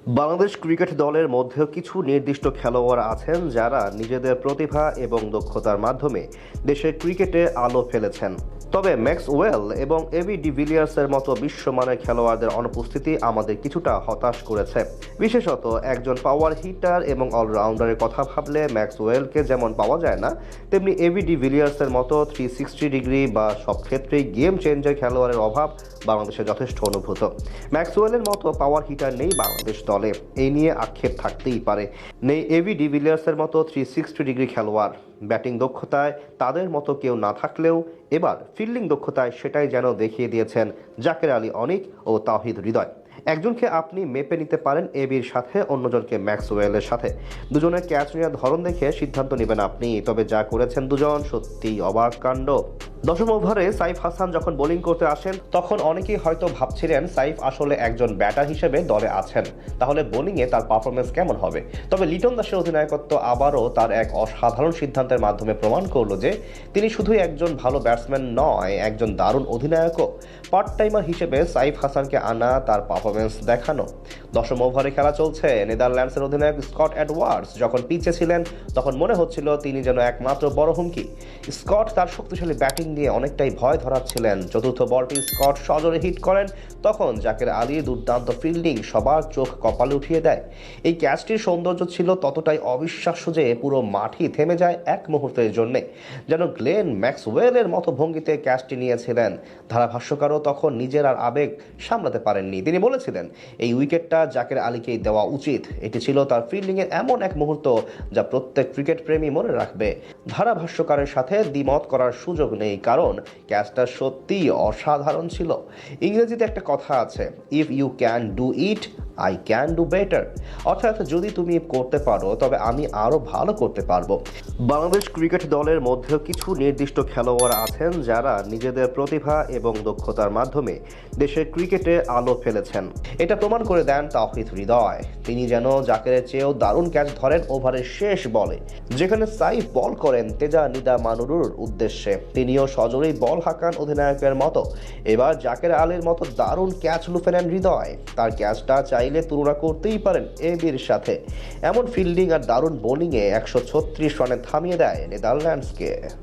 Bangladesh cricket দলের মধ্যেও কিছু নির্দিষ্ট খেলোয়াড় আছেন যারা নিজেদের প্রতিভা এবং দক্ষতার মাধ্যমে দেশের ক্রিকেটে আলো ফেলেছেন। তবে ম্যাক্সওয়েল এবং এবি ডিভিলিয়ার্সের মতো বিশ্বমানের খেলোয়াড়দের অনুপস্থিতি আমাদের কিছুটা হতাশ করেছে। বিশেষত একজন পাওয়ার হিটার এবং অলরাউন্ডারের কথা ভাবলে ম্যাক্সওয়েলকে যেমন পাওয়া যায় না, তেমনি এবি ডিভিলিয়ার্সের মতো 360 ডিগ্রি বা সব ক্ষেত্রেই গেম চেঞ্জার খেলোয়াড়ের অভাব বাংলাদেশে যথেষ্ট অনুভূত। ম্যাক্সওয়েলের মতো পাওয়ার হিটার নেই বাংলাদেশ দলে, এই নিয়ে আক্ষেপ থাকতেই পারে। নেই এবি ডিভিলিয়ার্সের মতো 360 ডিগ্রি খেলোয়াড়। ব্যাটিং দক্ষতায় তাদের মতো কেউ না থাকলেও এবার ফিল্ডিং দক্ষতায় সেটাই যেন দেখিয়ে দিয়েছেন জাকের আলী অনিক ও তাওহিদ হৃদয়। একজনকে আপনি মেপে নিতে পারেন এবির সাথে, অন্যজনকে ম্যাক্সওয়েলের সাথে। দুজনের ক্যাচ নেওয়ার ধরন দেখে সিদ্ধান্ত নেবেন আপনি। তবে যা করেছেন দুজন সত্যিই অবাক কাণ্ড। দশম ওভারে সাইফ হাসান যখন বোলিং করতে আসেন তখন অনেকেই হয়তো ভাবছিলেন সাইফ আসলে একজন ব্যাটার হিসেবে দলে আছেন, তাহলে বোলিংয়ে তার পারফরমেন্স কেমন হবে। তবে লিটন দাসের অধিনায়কত্ব আবারও তার এক অসাধারণ সিদ্ধান্তের মাধ্যমে প্রমাণ করলো যে তিনি শুধুই একজন ভালো ব্যাটসম্যান নয়, একজন দারুণ অধিনায়কও। পার্ট টাইমার হিসেবে সাইফ হাসানকে আনা, তার পারফরমেন্স দেখানো। দশম ওভারে খেলা চলছে। নেদারল্যান্ডসের অধিনায়ক স্কট এডওয়ার্ডস যখন পিচে ছিলেন তখন মনে হচ্ছিল তিনি যেন একমাত্র বড় হুমকি। স্কট তার শক্তিশালী ব্যাটিং দিয়ে অনেকটাই ভয় ধরাচ্ছিলেন। চতুর্থ বলটি স্কট সজোরে হিট করেন, তখন জাকের আলীর দুর্দান্ত ফিল্ডিং সবার চোখ কপালে উঠিয়ে দেয়। এই ক্যাচটির সৌন্দর্য ছিল ততটাই অবিশ্বাস্য যে পুরো মাঠই থেমে যায় এক মুহূর্তের জন্য, যেন গ্লেন ম্যাক্সওয়েলের মতো ভঙ্গিতে ক্যাচটি নিয়েছিলেন। ধারাভাষ্যকারও তখন নিজের আর আবেগ সামলাতে পারেননি। তিনি বলেছিলেন এই উইকেটটা জাকের আলীকেই দেওয়া উচিত। এটি ছিল তার ফিল্ডিংয়ের এমন এক মুহূর্ত যা প্রত্যেক ক্রিকেট প্রেমী মনে রাখবে। ধারাভাষ্যকারের সাথে দ্বিমত করার সুযোগ নেই, কারণ ক্যাচটা সত্যিই অসাধারণ ছিল। ইংরেজিতে একটা কথা আছে, if you can do it I can do better, অর্থাৎ যদি তুমি করতে পারো তবে আমি আরও ভালো করতে পারবো। বাংলাদেশ ক্রিকেট দলের মধ্যেও কিছু নির্দিষ্ট খেলোয়াড় আছেন যারা নিজেদের প্রতিভা এবং দক্ষতার মাধ্যমে দেশের ক্রিকেটে আলো ফেলেছেন। এটা প্রমাণ করে দেন তাওহিদ হৃদয়। তিনি যেন জাকেরের চেয়েও দারুণ ক্যাচ ধরেন ওভারের শেষ বলে, যেখানে সাইফ বল করেন তেজা নিদা মানুরুর উদ্দেশ্যে। তিনিও সজোরেই বল হাঁকান অধিনায়কের মতো। এবার জাকের আলীর মতো দারুণ ক্যাচ লুফে নেন হৃদয়। তার ক্যাচটা চাইলে তুলনা করতেই পারেন এবির সাথে। এমন ফিল্ডিং আর দারুণ বোলিংয়ে 136 রানে থামিয়ে দেয় নেদারল্যান্ডসকে।